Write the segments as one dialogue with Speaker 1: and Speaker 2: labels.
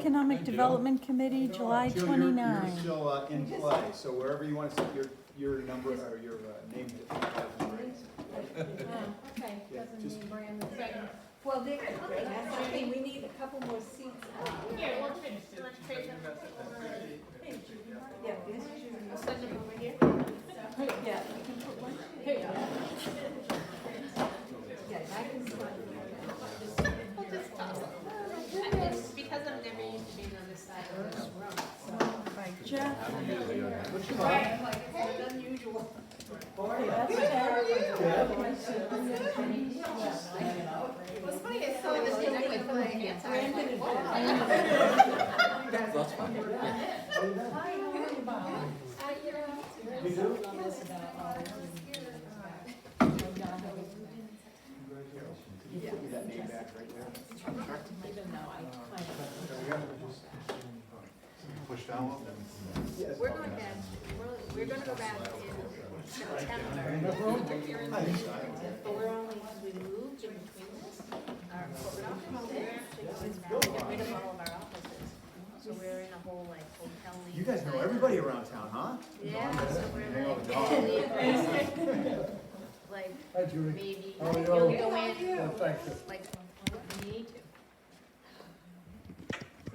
Speaker 1: Economic Development Committee, July
Speaker 2: Jill,
Speaker 1: 29.
Speaker 2: You're still in play, so wherever you want to set your number or your name.
Speaker 3: Okay,
Speaker 2: Yeah,
Speaker 3: doesn't
Speaker 2: just-
Speaker 3: mean brand new. Well, they're coming, that's the thing, we need a couple more seats.
Speaker 4: Here, we'll trade them over.
Speaker 3: Yeah, this is your.
Speaker 4: I'll send them over here.
Speaker 3: Yeah, you can put one. Yeah, I can sign.
Speaker 4: We'll just toss them. It's because I've never used to be on this side of this room, so.
Speaker 1: By Jeff.
Speaker 3: Right, like, it's unusual.
Speaker 1: Okay, that's Ted.
Speaker 4: What's funny is some of the things I would put my hands on.
Speaker 3: Brandon and
Speaker 5: That's fine.
Speaker 2: You do? Give me that name back right there.
Speaker 6: Push down a little bit.
Speaker 2: Yes.
Speaker 4: We're going back, we're gonna go back in September. But we're only, we moved in between this, our corporate office, we're actually going back to get rid of all of our offices. So we're in a whole like hotel.
Speaker 2: You guys know everybody around town, huh?
Speaker 4: Yeah, so we're
Speaker 2: Hang on,
Speaker 4: like,
Speaker 2: dog.
Speaker 4: like,
Speaker 7: Hi, Judy.
Speaker 4: maybe,
Speaker 7: How are you?
Speaker 4: you'll go in,
Speaker 7: Well, thank you.
Speaker 4: like, we need to.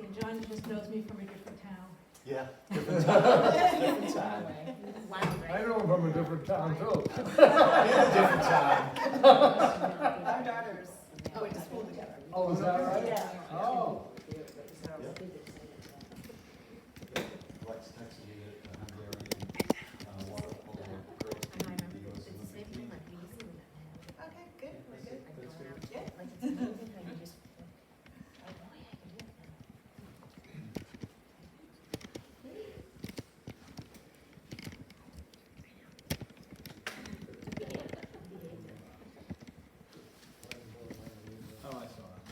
Speaker 3: And John just knows me from a different town.
Speaker 2: Yeah. Different time.
Speaker 4: Wow,
Speaker 7: I
Speaker 4: right?
Speaker 7: know him from a different town too.
Speaker 2: Different time.
Speaker 3: Our daughters go to school together.
Speaker 7: Oh, is that right?
Speaker 3: Yeah.
Speaker 7: Oh.
Speaker 5: Lex texted me that Hungarian water polo girls
Speaker 4: I
Speaker 5: can
Speaker 4: remember,
Speaker 5: be
Speaker 4: it's the same thing, like, we used to do that.
Speaker 3: Okay, good, we're good.
Speaker 4: Like, going out, like, it's amazing how you just, oh, boy, I can do it now.
Speaker 2: Oh, I saw it.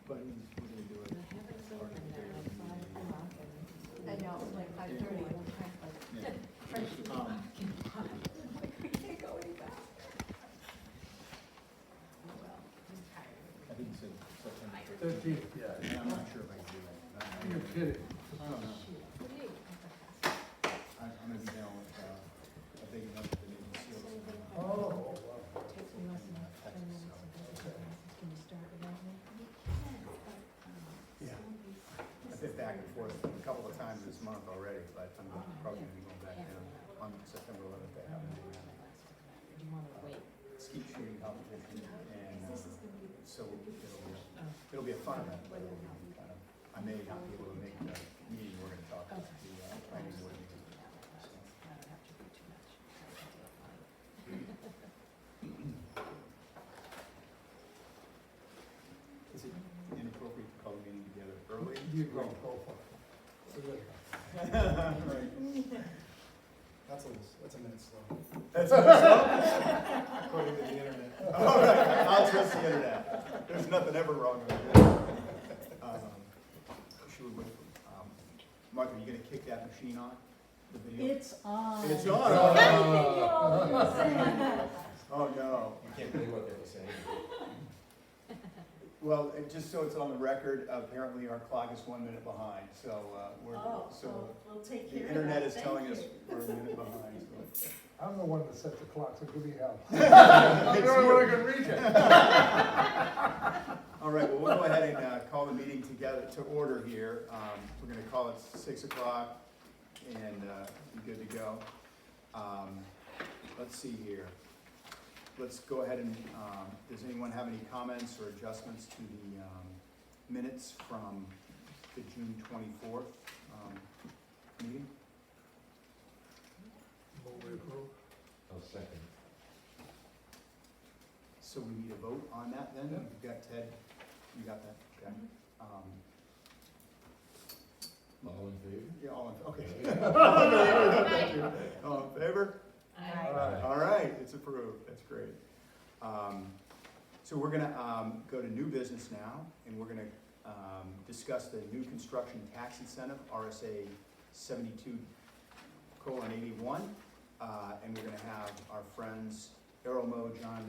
Speaker 2: But we're gonna do it.
Speaker 3: I know, like 5:30.
Speaker 2: Yeah.
Speaker 3: We can't go any faster.
Speaker 2: I think you said September
Speaker 7: 13th, yeah.
Speaker 2: And I'm not sure if I can do that.
Speaker 7: You're kidding.
Speaker 2: I don't know. I'm gonna be down with, a big enough to make the seal.
Speaker 7: Oh, wow.
Speaker 2: Yeah. I've been back and forth a couple of times this month already, but I'm probably gonna be going back down on September 11th. They have a skeet shooting competition, and so it'll be a fun event. But it'll be kind of, I may not be able to make the meeting. We're gonna talk to the planning board meeting. Is it inappropriate to call the meeting together early?
Speaker 7: You go for it.
Speaker 6: That's a minute slow.
Speaker 2: That's so?
Speaker 6: According to the internet.
Speaker 2: All right, I'll trust the internet. There's nothing ever wrong with it. Should we wait for, Martha, are you gonna kick that machine on? The video?
Speaker 1: It's on.
Speaker 2: It's on. Oh, no.
Speaker 5: You can't believe what they were saying.
Speaker 2: Well, just so it's on the record, apparently our clock is 1 minute behind, so, so
Speaker 1: we'll take
Speaker 2: the internet is telling us we're a minute behind, so.
Speaker 7: I'm the one that sets the clock, so give me hell.
Speaker 2: I'm
Speaker 7: I'm the only one who can reach it.
Speaker 2: All right, well, we'll go ahead and call the meeting together to order here. We're gonna call it 6 o'clock and be good to go. Let's see here. Let's go ahead and, does anyone have any comments or adjustments to the minutes from the June 24th meeting?
Speaker 7: Move we approve.
Speaker 5: I'll second.
Speaker 2: So we need a vote on that then? You've got Ted, you got that? Okay.
Speaker 5: All in favor?
Speaker 2: Yeah, all in, okay. Thank you. All in favor?
Speaker 7: Aye.
Speaker 2: All right, it's approved, that's great. So we're gonna go to new business now, and we're gonna discuss the new construction tax incentive, RSA 72:81. And we're gonna have our friends Errol Mo, John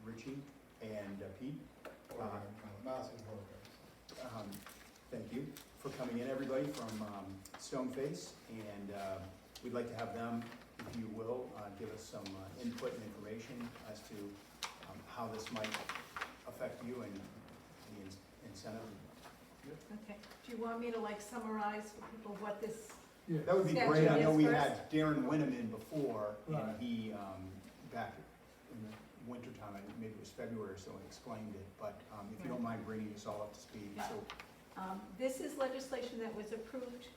Speaker 2: Ritchie, and Pete. Thank coming in, everybody, from Stoneface, and we'd like to have them, if you will, give us some input and information as to how this might affect you and the incentive.
Speaker 3: Okay, do you want me to like summarize for people what this,
Speaker 7: Yeah.
Speaker 2: That would be
Speaker 3: Statute
Speaker 2: great. I know we
Speaker 3: is
Speaker 2: had Darren Wyndham in before, and
Speaker 7: Right.
Speaker 2: he, back in the wintertime, I think maybe it was February or so, and explained it, but if you don't mind bringing us all up to speed, so.
Speaker 3: this is legislation that was approved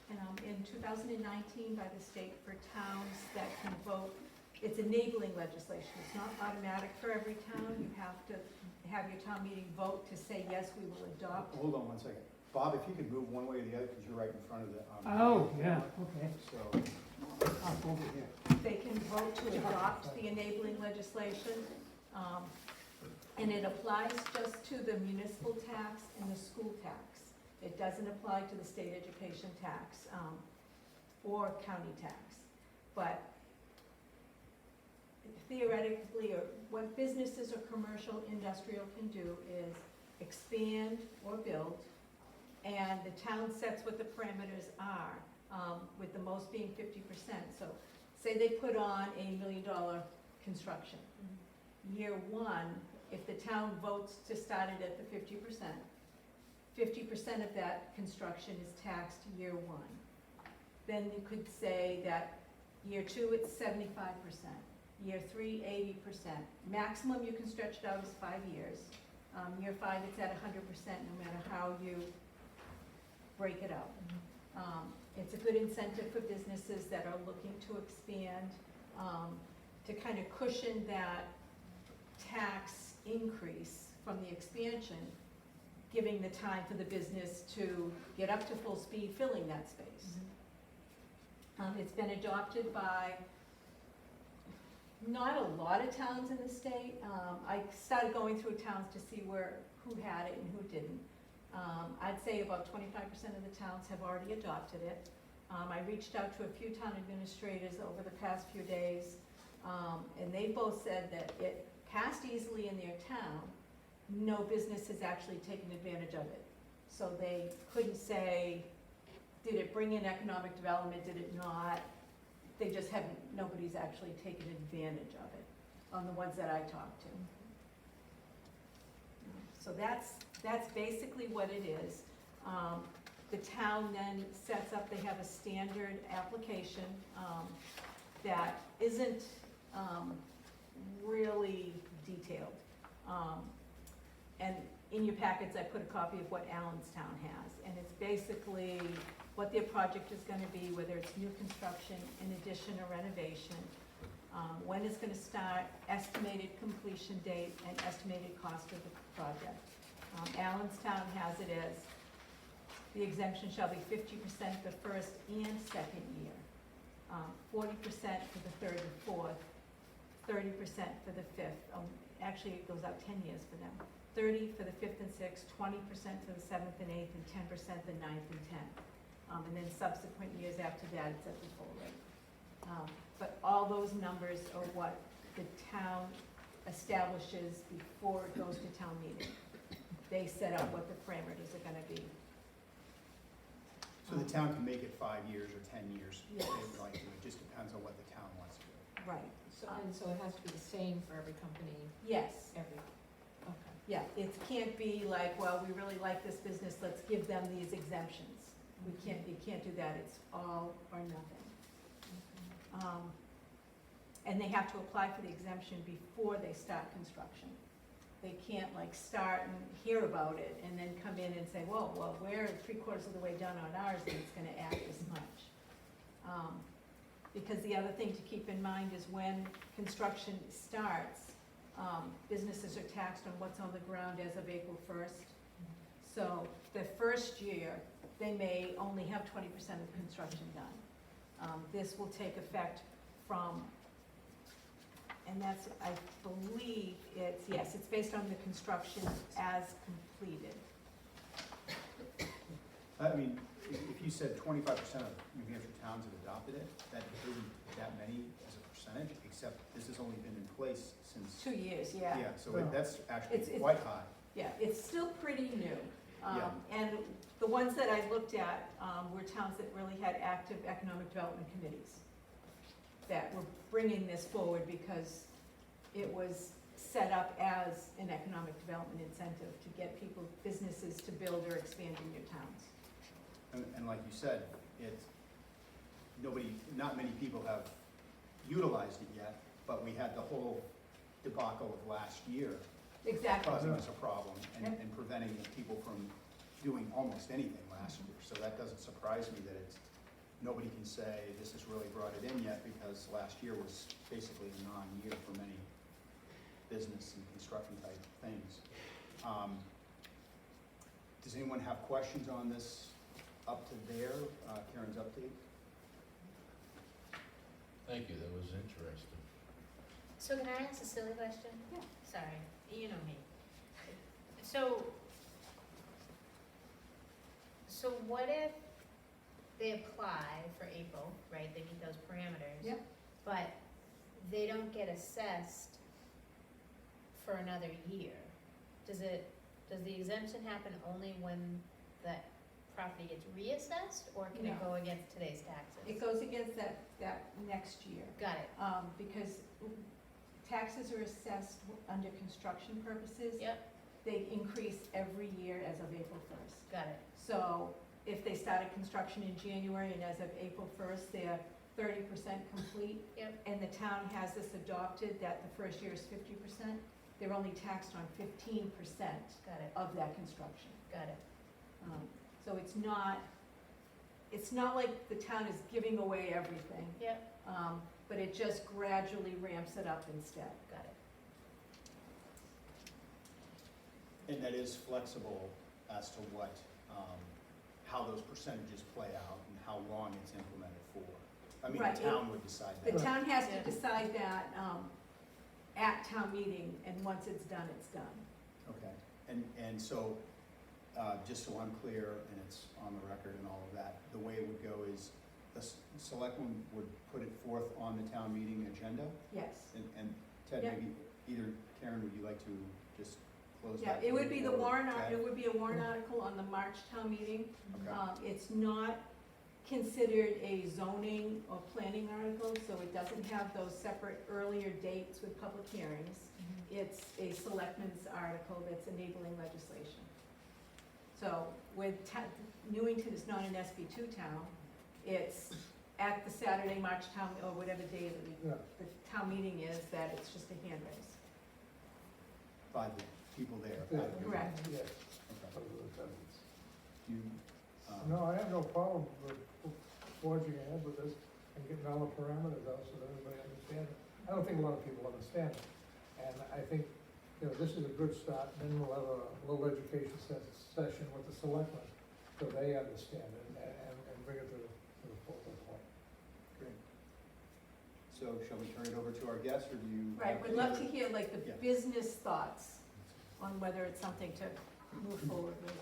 Speaker 3: in 2019 by the state for towns that can vote. It's enabling legislation, it's not automatic for every town. You have to have your town meeting vote to say, yes, we will adopt.
Speaker 2: Hold on one second. Bob, if you could move one way or the other, because you're right in front of the.
Speaker 8: Oh, yeah, okay.
Speaker 2: So,
Speaker 8: Up over here.
Speaker 3: They can vote to adopt the enabling legislation, and it applies just to the municipal tax and the school tax. It doesn't apply to the state education tax, or county tax. But theoretically, or what businesses or commercial industrial can do is expand or build, and the town sets what the parameters are, with the most being 50%. So say they put on $1 million construction. Year one, if the town votes to start it at the 50%, 50% of that construction is taxed year one. Then you could say that year two, it's 75%. Year three, 80%. Maximum you can stretch it out is 5 years. Year five, it's at 100%, no matter how you break it out. It's a good incentive for businesses that are looking to expand, to kind of cushion that tax increase from the expansion, giving the time for the business to get up to full speed filling that space. It's been adopted by not a lot of towns in the state. I started going through towns to see who had it and who didn't. I'd say about 25% of the towns have already adopted it. I reached out to a few town administrators over the past few days, and they both said that it passed easily in their town. No business has actually taken advantage of it. So they couldn't say, did it bring in economic development, did it not? They just haven't, nobody's actually taken advantage of it on the ones that I talked to. So that's basically what it is. The town then sets up, they have a standard application that isn't really detailed. And in your packets, I put a copy of what Allenstown has, and it's basically what their project is gonna be, whether it's new construction, an addition or renovation, when it's gonna start, estimated completion date, and estimated cost of the project. Allenstown has it as, the exemption shall be 50% the first and second year, 40% for the third and fourth, 30% for the fifth. Actually, it goes out 10 years for them. 30 for the fifth and sixth, 20% for the seventh and eighth, and 10% the ninth and 10th. And then subsequent years after that, it's at the full rate. But all those numbers are what the town establishes before it goes to town meeting. They set out what the parameters are gonna be.
Speaker 2: So the town can make it 5 years or 10 years, if
Speaker 3: Yes.
Speaker 2: they would like to, it just depends on what the town wants to do.
Speaker 3: Right.
Speaker 4: So, and so it has to be the same for every company,
Speaker 3: Yes,
Speaker 4: every, okay.
Speaker 3: yeah, it can't be like, well, we really like this business, let's give them these exemptions. You can't do that, it's all or nothing. And they have to apply for the exemption before they start construction. They can't like start and hear about it and then come in and say, well, we're 3/4 of the way done on ours and it's gonna add this much. Because the other thing to keep in mind is when construction starts, businesses are taxed on what's on the ground as of April 1st. So the first year, they may only have 20% of the construction done. This will take effect from, and that's, I believe it's based on the construction as completed.
Speaker 2: I mean, if you said 25% of New Hampshire towns have adopted it, that isn't that many as a percentage, except this has only been in place since.
Speaker 3: 2 years, yeah.
Speaker 2: Yeah, so that's actually
Speaker 3: It's-
Speaker 2: quite high.
Speaker 3: Yeah, it's still pretty new.
Speaker 2: Yeah.
Speaker 3: And the ones that I looked at were towns that really had active economic development committees that were bringing this forward because it was set up as an economic development incentive to get people, businesses to build or expand in your towns.
Speaker 2: And like you said, not many people have utilized it yet, but we had the whole debacle of last year
Speaker 3: Exactly.
Speaker 2: causing us a problem and,
Speaker 3: Yep.
Speaker 2: and preventing people from doing almost anything last year. So that doesn't surprise me that nobody can say this has really brought it in yet, because last year was basically a non-year for many business and construction type things. Does anyone have questions on this up to there, Karen's update?
Speaker 9: Thank you, that was interesting.
Speaker 4: So can I ask a silly question?
Speaker 3: Yeah.
Speaker 4: Sorry, you know me. So what if they apply for April, right, they meet those parameters?
Speaker 3: Yep.
Speaker 4: But they don't get assessed for another year? Does the exemption happen only when that property gets reassessed, or can it
Speaker 3: No.
Speaker 4: go against today's taxes?
Speaker 3: It goes against that next year.
Speaker 4: Got it,
Speaker 3: Because taxes are assessed under construction purposes.
Speaker 4: yep,
Speaker 3: They increase every year as of April 1st.
Speaker 4: got it,
Speaker 3: So if they started construction in January and as of April 1st, they're 30% complete.
Speaker 4: Yep.
Speaker 3: And the town has this adopted that the first year is 50%, they're only taxed on 15%
Speaker 4: got it,
Speaker 3: of that construction.
Speaker 4: got it.
Speaker 3: So it's not like the town is giving away everything.
Speaker 4: Yep.
Speaker 3: But it just gradually ramps it up instead.
Speaker 4: Got it.
Speaker 2: And that is flexible as to what, how those percentages play out and how long it's implemented for. I mean,
Speaker 3: Right,
Speaker 2: the town would decide
Speaker 3: The
Speaker 2: that.
Speaker 3: town has to
Speaker 4: Yeah.
Speaker 3: decide that at town meeting, and once it's done, it's done.
Speaker 2: Okay, and so, just so I'm clear, and it's on the record and all of that, the way it would go is the selectmen would put it forth on the town meeting agenda?
Speaker 3: Yes.
Speaker 2: And Ted,
Speaker 3: Yeah.
Speaker 2: maybe, either Karen, would you like to just close
Speaker 3: Yeah,
Speaker 2: that?
Speaker 3: it would be the
Speaker 2: or
Speaker 3: warrant,
Speaker 2: Ted?
Speaker 3: it would be a warrant article on the March town meeting.
Speaker 2: Okay.
Speaker 3: It's not considered a zoning or planning article, so it doesn't have those separate earlier dates with public hearings. It's a selectmen's article that's enabling legislation. So Newington is not an SB2 town, it's at the Saturday, March town, or whatever day
Speaker 7: Yeah.
Speaker 3: the town meeting is, that it's just a hand raise.
Speaker 2: By the people there.
Speaker 7: Yeah.
Speaker 3: Correct.
Speaker 7: Yes,
Speaker 2: Okay.
Speaker 7: those are the tenants.
Speaker 2: Do you,
Speaker 7: No, I have no problem with forging ahead with this and getting all the parameters out so that everybody understands it. I don't think a lot of people understand it. And I think, this is a good start, then we'll have a little education session with the selectmen, so they understand it and bring it to the focal point.
Speaker 2: great. So shall we turn it over to our guests, or do you?
Speaker 3: Right,
Speaker 2: have
Speaker 3: we'd
Speaker 2: any
Speaker 3: love
Speaker 2: other-
Speaker 3: to hear like the
Speaker 2: Yeah.
Speaker 3: business thoughts on whether it's something to move forward with.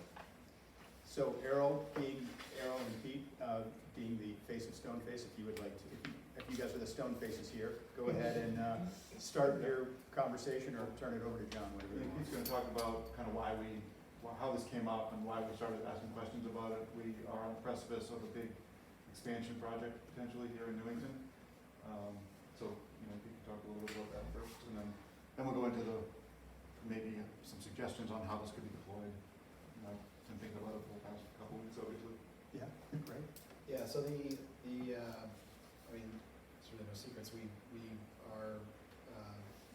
Speaker 2: So Errol and Pete, being the face of Stoneface, if you would like to, if you guys are the Stonefaces here, go ahead and start your conversation, or turn it over to John,
Speaker 5: I
Speaker 2: whatever you
Speaker 5: think
Speaker 2: want.
Speaker 5: he's gonna talk about kind of how this came up and why we started asking questions about it. We are on the precipice of a big expansion project potentially here in Newington. So, we can talk a little bit about that first, and then we'll go into maybe some suggestions on how this could be deployed. Been thinking about it for the past couple weeks, obviously.
Speaker 2: Yeah, great.
Speaker 6: Yeah, so I mean, it's really no secrets, we are,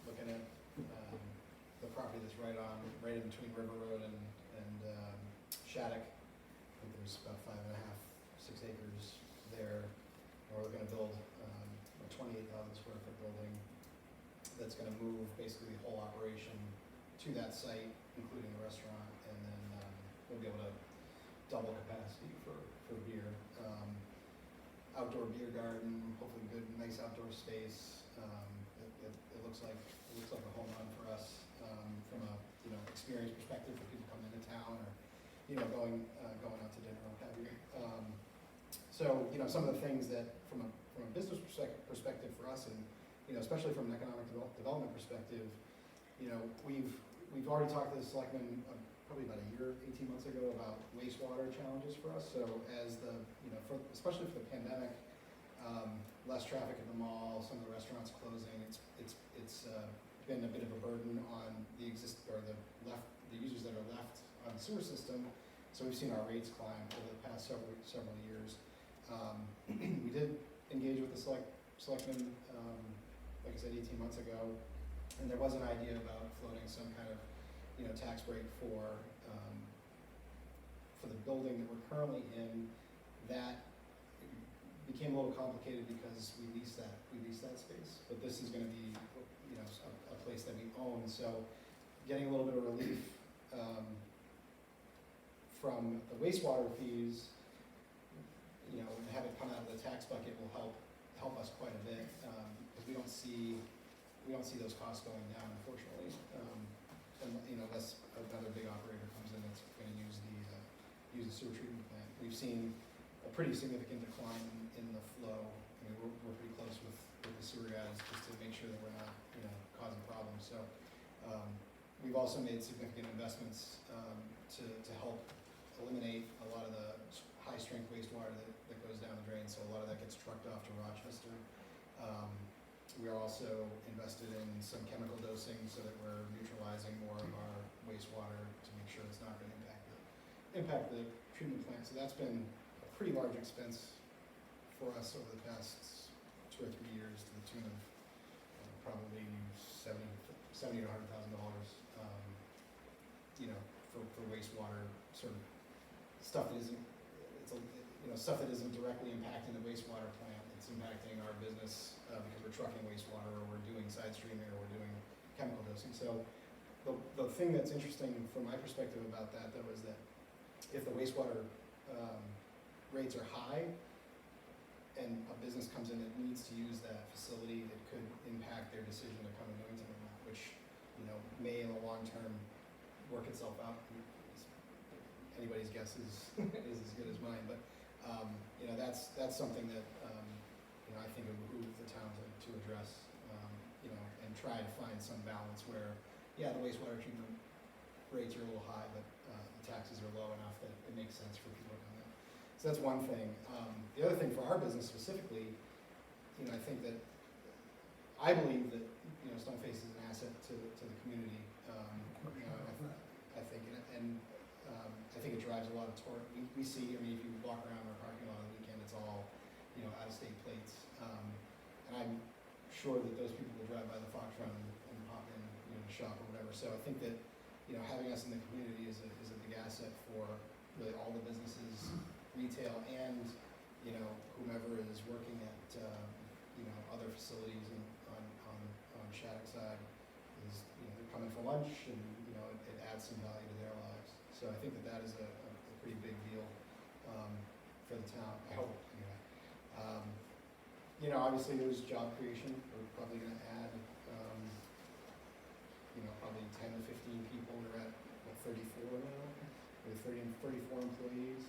Speaker 6: looking at, the property that's right in between River Road and Shattuck. I think there's about 5.5, 6 acres there, and we're looking to build, a 28,000 square foot building that's gonna move basically the whole operation to that site, including the restaurant, and then, we'll be able to double capacity for beer. Outdoor beer garden, hopefully good, nice outdoor space. It looks like a home run for us, from a, experience perspective for people coming into town or, going out to dinner or what have you. So, some of the things that from a business perspective for us, and, especially from an economic development perspective, we've already talked to the selectmen probably about a year, 18 months ago, about wastewater challenges for us. So as the, especially for the pandemic, less traffic at the mall, some of the restaurants closing, it's been a bit of a burden on the users that are left on the sewer system. So we've seen our rates climb over the past several years. We did engage with the selectmen, like I said, 18 months ago, and there was an idea about floating some kind of, tax break for the building that we're currently in. That became a little complicated because we lease that space, but this is going to be, a place that we own. So getting a little bit of relief from the wastewater fees, and have it come out of the tax bucket will help us quite a bit, because we don't see those costs going down, unfortunately, unless another big operator comes in that's going to use the sewer treatment plant. We've seen a pretty significant decline in the flow. I mean, we're pretty close with the sewer guys just to make sure that we're not, causing problems. So we've also made significant investments to help eliminate a lot of the high-strength wastewater that goes down the drain. So a lot of that gets trucked off to Rochester. We are also invested in some chemical dosing so that we're neutralizing more of our wastewater to make sure it's not going to impact the treatment plant. So that's been a pretty large expense for us over the past 2 or 3 years, to the tune of probably $70,000 to $100,000. For wastewater, sort of stuff that isn't, stuff that isn't directly impacting the wastewater plant. It's impacting our business because we're trucking wastewater, or we're doing side streaming, or we're doing chemical dosing. So the thing that's interesting from my perspective about that, though, is that if the wastewater rates are high and a business comes in that needs to use that facility, it could impact their decision to come to Newington or not, which may in the long term work itself out. Anybody's guess is as good as mine, but that's something that I think it would behoove the town to address, and try to find some balance where, the wastewater treatment rates are a little high, but the taxes are low enough that it makes sense for people to come in. So that's one thing. The other thing for our business specifically, I think that I believe that Stoneface is an asset to the community. I think, and I think it drives a lot of tour. We see, if you walk around our parking lot on the weekend, it's all, out-of-state plates. And I'm sure that those people will drive by the Fox Run and pop in, to shop or whatever. So I think that, having us in the community is a big asset for really all the businesses, retail, and, whomever is working at, other facilities on Shattuck side is, they're coming for lunch, and, it adds some value to their lives. So I think that is a pretty big deal for the town, I hope, anyway. Obviously there's job creation. We're probably going to add, probably 10 to 15 people. We're at, 34 now? We're 34 employees.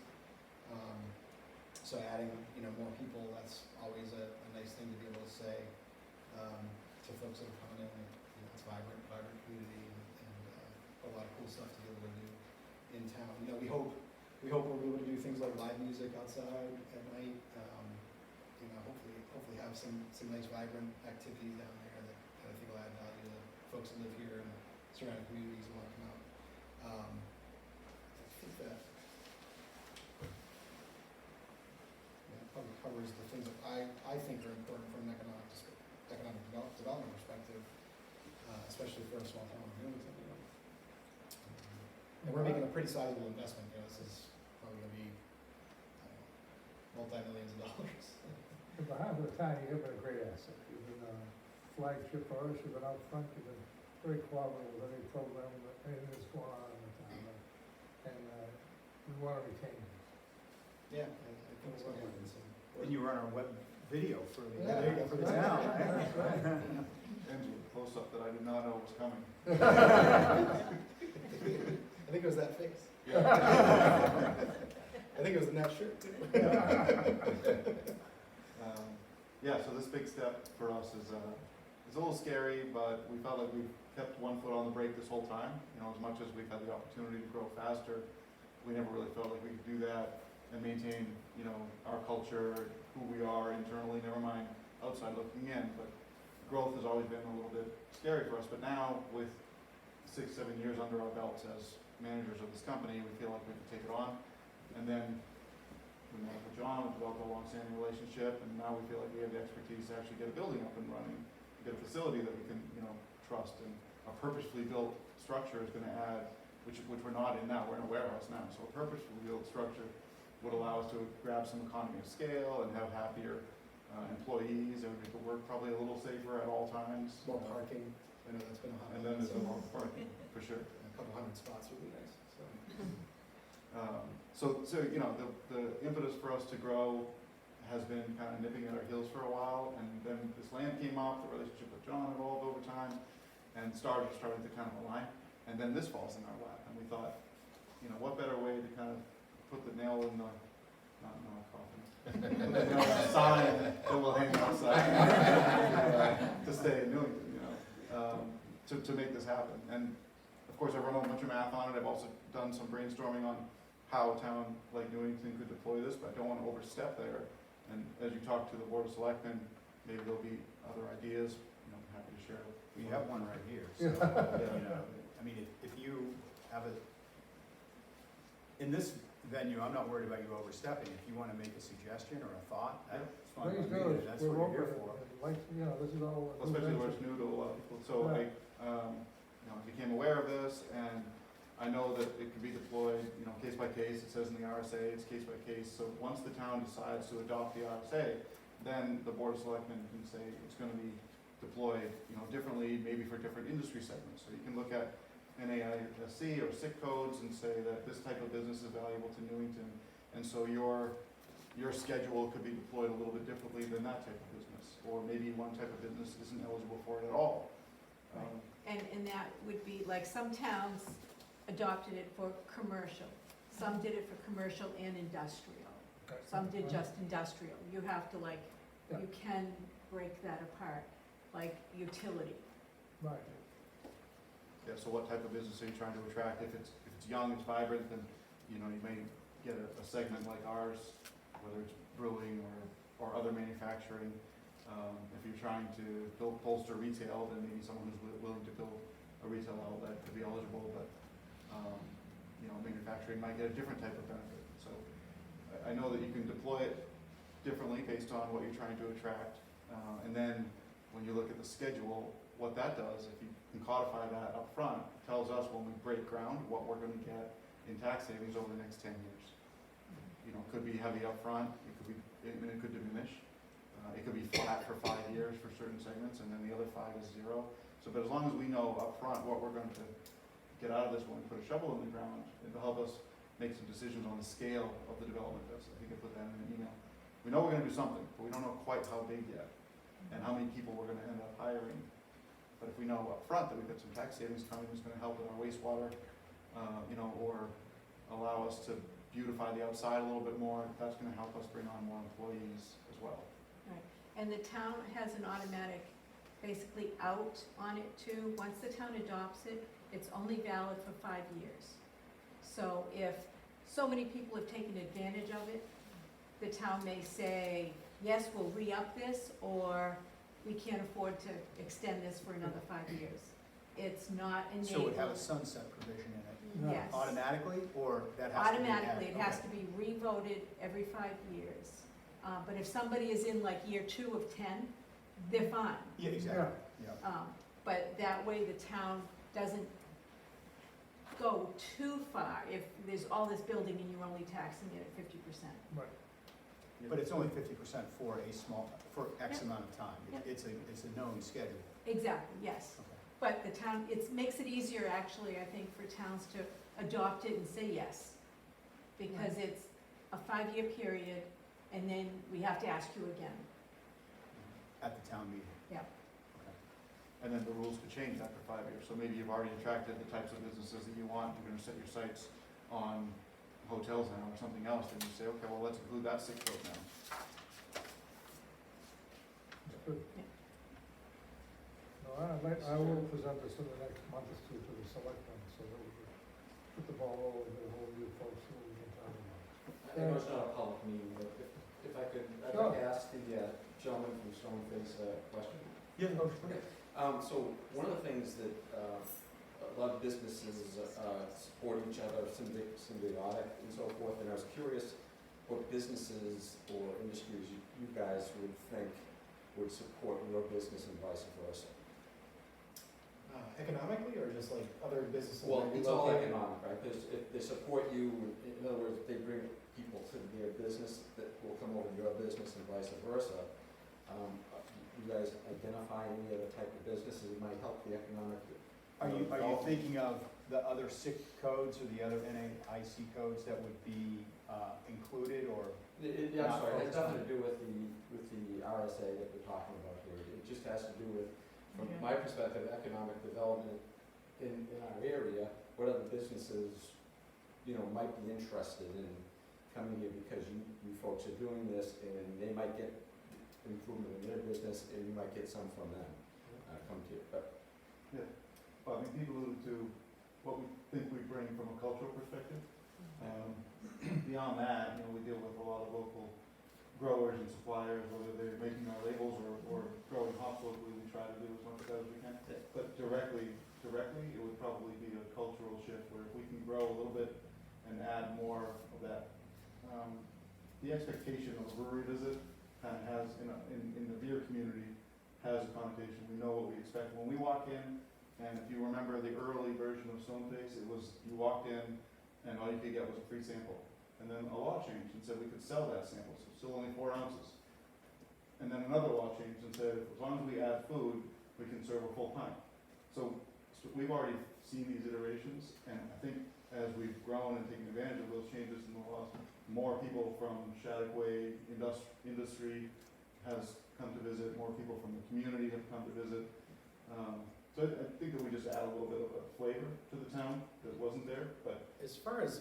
Speaker 6: So adding, more people, that's always a nice thing to be able to say to folks that are coming in. It's a vibrant community, and a lot of cool stuff to be able to do in town. We hope we'll be able to do things like live music outside at night. Hopefully have some nice vibrant activities down there that I think will add value to the folks that live here and surrounding communities who want to come out. I think that probably covers the things that I think are important from an economic development perspective, especially for a small town like Newington. And we're making a pretty sizable investment. This is probably going to be multi-millions of dollars.
Speaker 7: On behalf of the town, you've been a great asset. You've been a flagship for us. You've been out front. You've been very cooperative with any program, anything that's going on in the town. And we want to retain you.
Speaker 6: Yeah, I think it's going to happen soon.
Speaker 2: And you run our web video for the,
Speaker 6: Yeah,
Speaker 2: for the town.
Speaker 7: That's right.
Speaker 5: Ends with a close-up that I did not know was coming.
Speaker 6: I think it was that face.
Speaker 5: Yeah.
Speaker 6: I think it was the next shirt, too.
Speaker 5: So this big step for us is it's a little scary, but we felt like we've kept one foot on the brake this whole time. You know, as much as we've had the opportunity to grow faster, we never really felt like we could do that and maintain, you know, our culture, who we are internally, never mind outside looking in. But growth has always been a little bit scary for us. But now, with 6, 7 years under our belts as managers of this company, we feel like we can take it on. And then we met with John, we developed a long-standing relationship, and now we feel like we have the expertise to actually get a building up and running, get a facility that we can, you know, trust. And a purposefully built structure is gonna add, which we're not in now, we're in a warehouse now. So a purposefully built structure would allow us to grab some economy of scale and have happier employees, and we could work probably a little safer at all times.
Speaker 6: More parking, I know that's been a hot.
Speaker 5: And then there's the more parking, for sure.
Speaker 6: A couple hundred spots would be nice, so.
Speaker 5: So you know, the impetus for us to grow has been kind of nipping at our heels for a while, and then this land came up, the relationship with John evolved over time, and started to kind of align, and then this falls in our lap, and we thought, you know, what better way to kind of put the nail in the, not in our coffin, put the nail in the sign that will hang outside to stay in Newington, you know, to make this happen. And of course, I've run a bunch of math on it. I've also done some brainstorming on how a town like Newington could deploy this, but I don't want to overstep there. And as you talk to the Board of Selectmen, maybe there'll be other ideas, you know, I'm happy to share.
Speaker 2: We have one right here, so, you know, I mean, if you have in this venue, I'm not worried about you overstepping. If you wanna make a suggestion or a thought, that's fine
Speaker 7: Please
Speaker 2: with me,
Speaker 7: do,
Speaker 2: that's
Speaker 7: we're
Speaker 2: what you're here
Speaker 7: open,
Speaker 2: for.
Speaker 7: like, you know, this is all.
Speaker 5: Well, especially where it's new to a lot of people. So
Speaker 7: Right.
Speaker 5: I became aware of this, and I know that it can be deployed, you know, case by case. It says in the RSA, it's case by case. So once the town decides to adopt the RSA, then the Board of Selectmen can say it's gonna be deployed, you know, differently, maybe for different industry segments. So you can look at NAISC or SIC codes and say that this type of business is valuable to Newington, and so your schedule could be deployed a little bit differently than that type of business, or maybe one type of business isn't eligible for it at all.
Speaker 3: And that would be, like, some towns adopted it for commercial, some did it for commercial and industrial, some did just industrial. You have to, like,
Speaker 7: Yeah.
Speaker 3: you can break that apart, like utility.
Speaker 7: Right,
Speaker 5: Yeah, so what type of business are you trying to attract? If it's young, it's vibrant, then, you know, you may get a segment like ours, whether it's brewing or other manufacturing. If you're trying to bolster retail, then maybe someone who's willing to build a retail outlet could be eligible, but, you know, manufacturing might get a different type of benefit. So I know that you can deploy it differently based on what you're trying to attract. And then when you look at the schedule, what that does, if you can codify that up front, tells us when we break ground, what we're gonna get in tax savings over the next 10 years. You know, it could be heavy upfront, it could diminish. It could be flat for 5 years for certain segments, and then the other 5 is 0. So, but as long as we know upfront what we're going to get out of this when we put a shovel in the ground, it'll help us make some decisions on the scale of the development. I think I put that in an email. We know we're gonna do something, but we don't know quite how big yet, and how many people we're gonna end up hiring. But if we know upfront that we've got some tax savings coming, it's gonna help with our wastewater, you know, or allow us to beautify the outside a little bit more, that's gonna help us bring on more employees as well.
Speaker 3: Right, and the town has an automatic, basically out on it too. Once the town adopts it, it's only valid for 5 years. So if so many people have taken advantage of it, the town may say, yes, we'll re-up this, or we can't afford to extend this for another 5 years. It's not enabled.
Speaker 2: So it would have a sunset provision in it,
Speaker 3: Yes.
Speaker 2: automatically, or that has to be added?
Speaker 3: Automatically, it has
Speaker 2: Okay.
Speaker 3: to be revoted every 5 years. But if somebody is in like year 2 of 10, they're fine.
Speaker 2: Yeah, exactly, yeah.
Speaker 3: But that way the town doesn't go too far if there's all this building and you're only taxing it at 50%.
Speaker 7: right.
Speaker 2: But it's only 50% for for X
Speaker 3: Yep.
Speaker 2: amount of time.
Speaker 3: Yep.
Speaker 2: It's a known schedule.
Speaker 3: Exactly, yes.
Speaker 2: Okay.
Speaker 3: But the town, it makes it easier actually, I think, for towns to adopt it and say yes. Because it's a 5-year period, and then we have to ask you again.
Speaker 2: At the town meeting.
Speaker 3: Yeah.
Speaker 2: Okay.
Speaker 5: And then the rules could change after 5 years. So maybe you've already attracted the types of businesses that you want. You're gonna set your sights on hotels now or something else, and you say, okay, well, let's include that 6 code now.
Speaker 7: That's good. I will present this in the next month or two to the selectmen, so that we can put the ball rolling, get a hold of you folks, so we can talk about it.
Speaker 10: I know it's not a public meeting, but if I could, I'd
Speaker 7: Sure.
Speaker 10: like to ask the gentleman from Stoneface a question.
Speaker 7: Yeah, no,
Speaker 10: So one of the things that a lot of businesses support each other, symbiotic and so forth, and I was curious what businesses or industries you guys would think would support your business and vice versa.
Speaker 6: Economically, or just like other businesses?
Speaker 10: Well,
Speaker 6: that we
Speaker 10: it's all
Speaker 6: locate?
Speaker 10: economic, right? Because if they support you, in other words, if they bring people to their business that will come over to your business and vice versa, you guys identify any other type of businesses that might help the economic?
Speaker 2: Are you
Speaker 10: development?
Speaker 2: thinking of the other SIC codes or the other NAIC codes that would be included, or?
Speaker 10: Yeah, I'm
Speaker 2: Not
Speaker 10: sorry, it has
Speaker 2: focused on
Speaker 10: nothing to do with the RSA that we're talking about here. It just has to do with, from
Speaker 3: Okay.
Speaker 10: my perspective, economic development in our area, what other businesses, might be interested in coming here because you folks are doing this, and they might get improvement in their business, and you might get some from them, come to you. But
Speaker 5: Well, I mean, people alluded to what we think we bring from a cultural perspective. Beyond that, we deal with a lot of local growers and suppliers, whether they're making our labels or growing hops locally, we try to do as much of that as we can. But directly, it would probably be a cultural shift where if we can grow a little bit and add more of that. The expectation of a brewery visit kind of has, in the beer community, has a connotation. We know what we expect. When we walk in, and if you remember the early version of Stoneface, it was, you walked in and all you could get was a free sample. And then a law changed and said we could sell that sample, so still only 4 ounces. And then another law changed and said, as long as we add food, we can serve a full pint. So we've already seen these iterations, and I think as we've grown and taken advantage of those changes in the laws, more people from Shattuck Way industry has come to visit, more people from the community have come to visit. So I think that we just add a little bit of a flavor to the town that wasn't there, but
Speaker 6: As far as